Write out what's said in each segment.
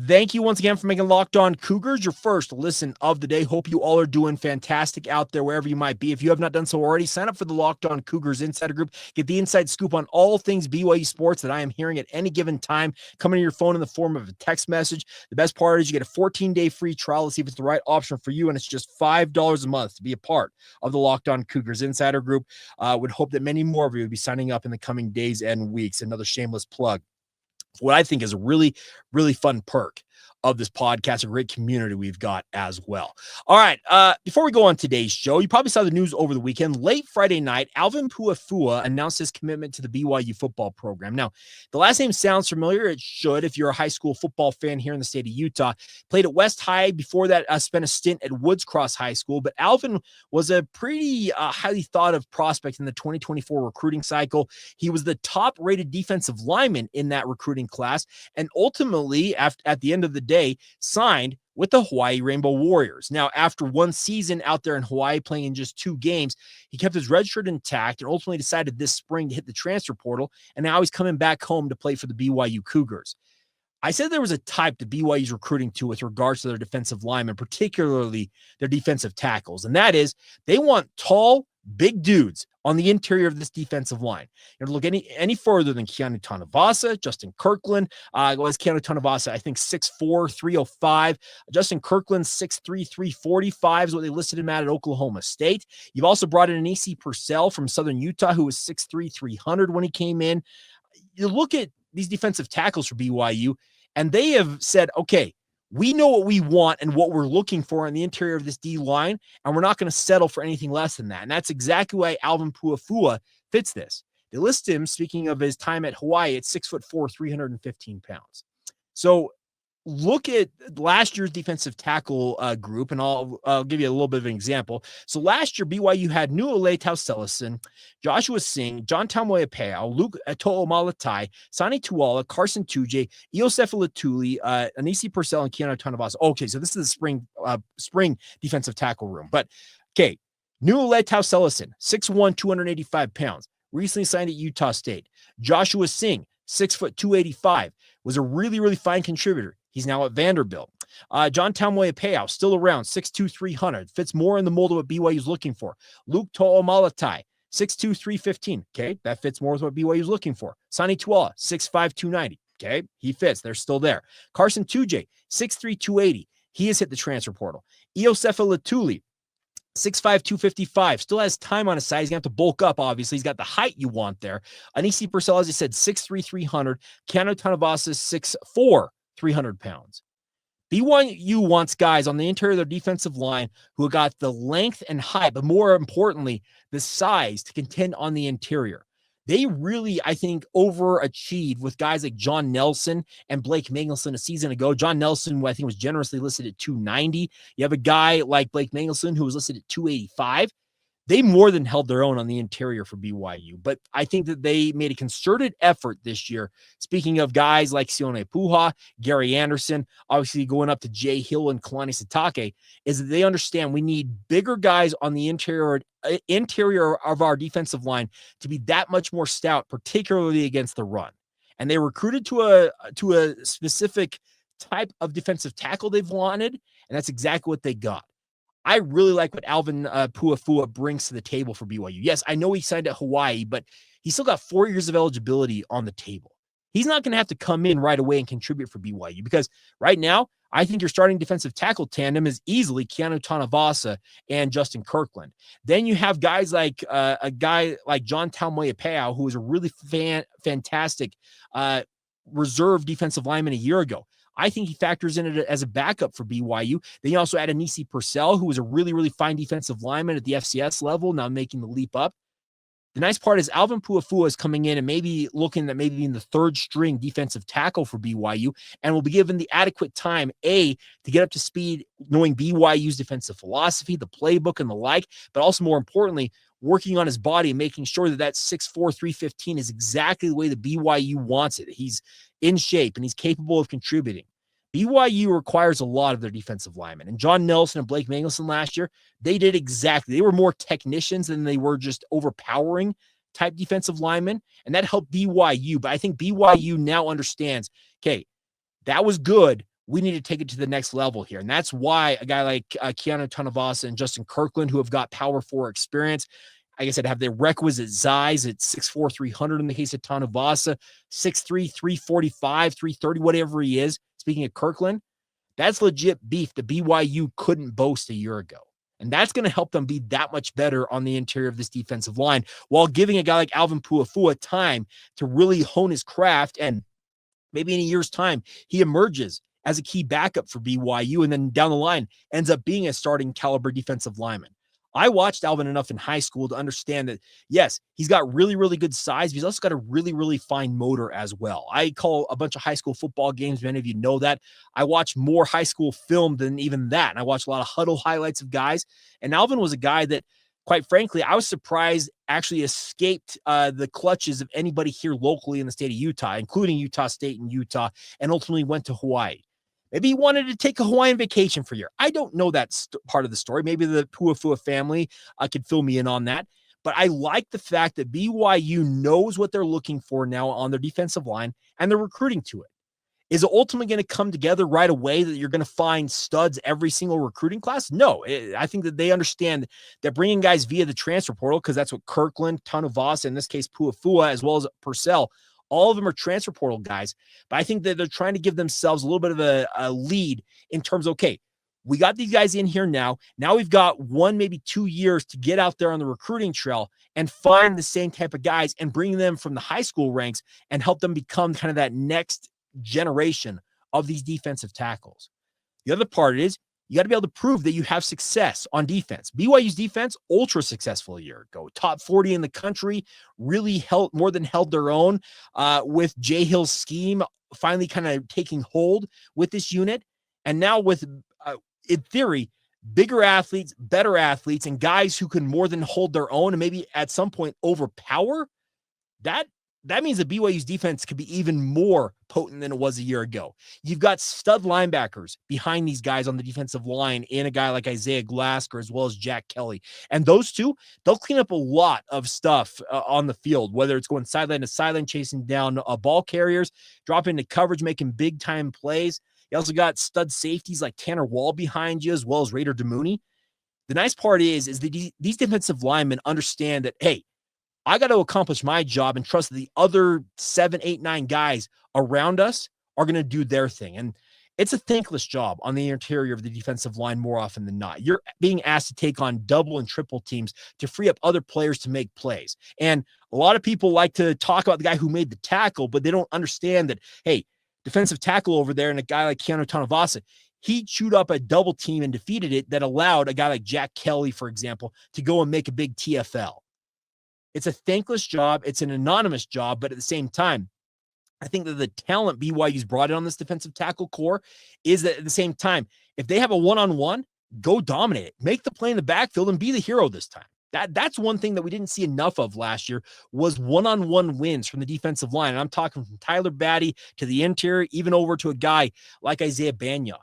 Thank you once again for making Locked On Cougars your first listen of the day. Hope you all are doing fantastic out there wherever you might be. If you have not done so already, sign up for the Locked On Cougars Insider Group. Get the inside scoop on all things BYU sports that I am hearing at any given time coming to your phone in the form of a text message. The best part is you get a 14-day free trial to see if it's the right option for you, and it's just $5 a month to be a part of the Locked On Cougars Insider Group. Would hope that many more of you will be signing up in the coming days and weeks. Another shameless plug. What I think is a really, really fun perk of this podcast, a great community we've got as well. All right, before we go on today's show, you probably saw the news over the weekend. Late Friday night, Alvin Puefua announced his commitment to the BYU football program. Now, the last name sounds familiar. It should if you're a high school football fan here in the state of Utah. Played at West High. Before that, spent a stint at Woods Cross High School. But Alvin was a pretty highly thought of prospect in the 2024 recruiting cycle. He was the top-rated defensive lineman in that recruiting class, and ultimately, at the end of the day, signed with the Hawaii Rainbow Warriors. Now, after one season out there in Hawaii, playing in just 2 games, he kept his red shirt intact and ultimately decided this spring to hit the transfer portal, and now he's coming back home to play for the BYU Cougars. I said there was a type that BYU is recruiting to with regards to their defensive linemen, particularly their defensive tackles, and that is they want tall, big dudes on the interior of this defensive line. You don't look any further than Keanu Tanuvasa, Justin Kirkland. Was Keanu Tanuvasa, I think 6'4", 305. Justin Kirkland, 6'3", 345 is what they listed him at Oklahoma State. You've also brought in Anisi Purcell from Southern Utah, who was 6'3", 300 when he came in. You look at these defensive tackles for BYU, and they have said, okay, we know what we want and what we're looking for in the interior of this D line, and we're not going to settle for anything less than that. And that's exactly why Alvin Puefua fits this. They list him, speaking of his time at Hawaii, at 6'4", 315 pounds. So look at last year's defensive tackle group, and I'll give you a little bit of an example. So last year, BYU had Nu'ole Tausellison, Joshua Singh, John Tamoepeau, Luke To'omalatai, Sani Tuala, Carson Tuje, Iosefa Latuli, Anisi Purcell, and Keanu Tanuvasa. Okay, so this is the spring defensive tackle room. But, okay, Nu'ole Tausellison, 6'1", 285 pounds, recently signed at Utah State. Joshua Singh, 6', 285, was a really, really fine contributor. He's now at Vanderbilt. John Tamoepeau, still around, 6'2", 300. Fits more in the mold of what BYU is looking for. Luke To'omalatai, 6'2", 315. Okay, that fits more with what BYU is looking for. Sani Tuala, 6'5", 290. Okay, he fits. They're still there. Carson Tuje, 6'3", 280. He has hit the transfer portal. Iosefa Latuli, 6'5", 255. Still has time on his side. He's going to have to bulk up, obviously. He's got the height you want there. Anisi Purcell, as I said, 6'3", 300. Keanu Tanuvasa, 6'4", 300 pounds. BYU wants guys on the interior of their defensive line who got the length and height, but more importantly, the size to contend on the interior. They really, I think, overachieved with guys like John Nelson and Blake Mangelson a season ago. John Nelson, I think, was generously listed at 290. You have a guy like Blake Mangelson who was listed at 285. They more than held their own on the interior for BYU, but I think that they made a concerted effort this year. Speaking of guys like Sione Po'uha, Gary Anderson, obviously going up to Jay Hill and Kalani Sitake, is that they understand we need bigger guys on the interior of our defensive line to be that much more stout, particularly against the run. And they recruited to a specific type of defensive tackle they've wanted, and that's exactly what they got. I really like what Alvin Puefua brings to the table for BYU. Yes, I know he signed at Hawaii, but he's still got 4 years of eligibility on the table. He's not going to have to come in right away and contribute for BYU because right now, I think your starting defensive tackle tandem is easily Keanu Tanuvasa and Justin Kirkland. Then you have guys like a guy like John Tamoepeau, who was a really fantastic reserve defensive lineman a year ago. I think he factors in it as a backup for BYU. Then you also add Anisi Purcell, who was a really, really fine defensive lineman at the FCS level, now making the leap up. The nice part is Alvin Puefua is coming in and maybe looking at maybe being the third string defensive tackle for BYU and will be given the adequate time, to get up to speed, knowing BYU's defensive philosophy, the playbook, and the like, but also more importantly, working on his body and making sure that 6'4", 315 is exactly the way the BYU wants it. He's in shape and he's capable of contributing. BYU requires a lot of their defensive linemen. And John Nelson and Blake Mangelson last year, they did exactly. They were more technicians than they were just overpowering type defensive linemen. And that helped BYU. But I think BYU now understands, okay, that was good. we need to take it to the next level here. And that's why a guy like Keanu Tanuvasa and Justin Kirkland, who have got power four experience, like I said, have the requisite size at 6'4", 300 in the case of Tanuvasa, 6'3", 345, 330, whatever he is. Speaking of Kirkland, that's legit beef that BYU couldn't boast a year ago. And that's going to help them be that much better on the interior of this defensive line while giving a guy like Alvin Puefua time to really hone his craft. And maybe in a year's time, he emerges as a key backup for BYU and then down the line ends up being a starting caliber defensive lineman. I watched Alvin enough in high school to understand that, yes, he's got really, really good size, but he's also got a really, really fine motor as well. I call a bunch of high school football games. Many of you know that. I watch more high school film than even that. And I watch a lot of huddle highlights of guys. And Alvin was a guy that, quite frankly, I was surprised actually escaped the clutches of anybody here locally in the state of Utah, including Utah State and Utah, and ultimately went to Hawaii. Maybe he wanted to take a Hawaiian vacation for a year. I don't know that part of the story. Maybe the Puefua family could fill me in on that. But I like the fact that BYU knows what they're looking for now on their defensive line, and they're recruiting to it. Is it ultimately going to come together right away that you're going to find studs every single recruiting class? No. I think that they understand that bringing guys via the transfer portal, because that's what Kirkland, Tanuvasa, in this case Puefua, as well as Purcell, all of them are transfer portal guys. But I think that they're trying to give themselves a little bit of a lead in terms of, okay, we got these guys in here now. Now we've got 1, maybe 2 years to get out there on the recruiting trail and find the same type of guys and bring them from the high school ranks and help them become kind of that next generation of these defensive tackles. The other part is you got to be able to prove that you have success on defense. BYU's defense, ultra successful a year ago. Top 40 in the country, really more than held their own with Jay Hill's scheme finally kind of taking hold with this unit. And now with, in theory, bigger athletes, better athletes, and guys who can more than hold their own and maybe at some point overpower, that means that BYU's defense could be even more potent than it was a year ago. You've got stud linebackers behind these guys on the defensive line in a guy like Isaiah Glasker as well as Jack Kelly. And those two, they'll clean up a lot of stuff on the field, whether it's going sideline to sideline, chasing down ball carriers, dropping into coverage, making big-time plays. You also got stud safeties like Tanner Wall behind you as well as Raider Demooney. The nice part is that these defensive linemen understand that, hey, I got to accomplish my job and trust that the other 7, 8, 9 guys around us are going to do their thing. And it's a thankless job on the interior of the defensive line more often than not. You're being asked to take on double and triple teams to free up other players to make plays. And a lot of people like to talk about the guy who made the tackle, but they don't understand that, hey, defensive tackle over there and a guy like Keanu Tanuvasa, he chewed up a double team and defeated it that allowed a guy like Jack Kelly, for example, to go and make a big TFL. It's a thankless job. It's an anonymous job, but at the same time, I think that the talent BYU's brought in on this defensive tackle core is that at the same time, if they have a one-on-one, go dominate it. Make the play in the backfield and be the hero this time. That's one thing that we didn't see enough of last year was one-on-one wins from the defensive line. And I'm talking from Tyler Batty to the interior, even over to a guy like Isaiah Banya.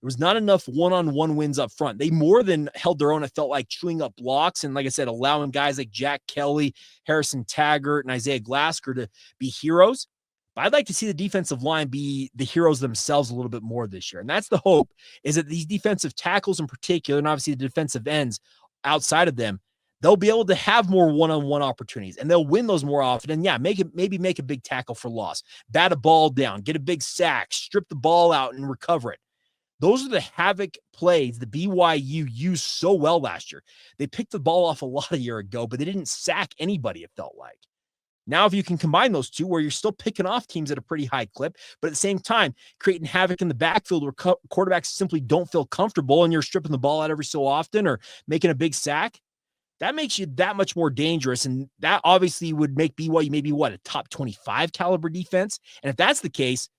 There was not enough one-on-one wins up front. They more than held their own. It felt like chewing up blocks. And like I said, allowing guys like Jack Kelly, Harrison Taggart, and Isaiah Glasker to be heroes. But I'd like to see the defensive line be the heroes themselves a little bit more this year. And that's the hope, is that these defensive tackles in particular, and obviously the defensive ends outside of them, they'll be able to have more one-on-one opportunities, and they'll win those more often. And yeah, maybe make a big tackle for loss, bat a ball down, get a big sack, strip the ball out and recover it. Those are the havoc plays that BYU used so well last year. They picked the ball off a lot a year ago, but they didn't sack anybody, it felt like. Now, if you can combine those two where you're still picking off teams at a pretty high clip, but at the same time, creating havoc in the backfield where quarterbacks simply don't feel comfortable and you're stripping the ball out every so often or making a big sack, that makes you that much more dangerous. And that obviously would make BYU maybe a top 25 caliber defense. And if that's the case,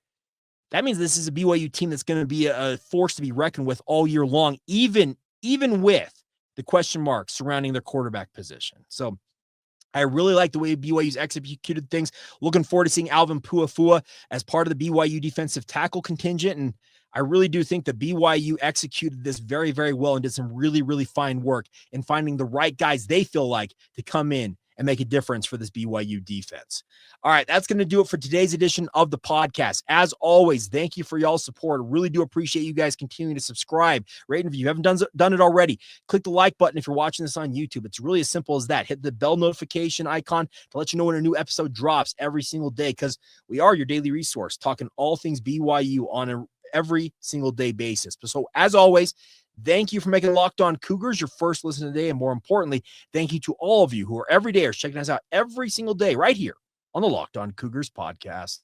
that means this is a BYU team that's going to be a force to be reckoned with all year long, even with the question marks surrounding their quarterback position. So I really like the way BYU's executed things. Looking forward to seeing Alvin Puefua as part of the BYU defensive tackle contingent. And I really do think that BYU executed this very, very well and did some really, really fine work in finding the right guys they feel like to come in and make a difference for this BYU defense. All right, that's going to do it for today's edition of the podcast. As always, thank you for y'all's support. I really do appreciate you guys continuing to subscribe, rate, and review. If you haven't done it already, click the like button if you're watching this on YouTube. It's really as simple as that. Hit the bell notification icon to let you know when a new episode drops every single day, because we are your daily resource, talking all things BYU on a every single day basis. So as always, thank you for making Locked On Cougars your first listen today. And more importantly, thank you to all of you who are every day are checking us out every single day right here on the Locked On Cougars podcast.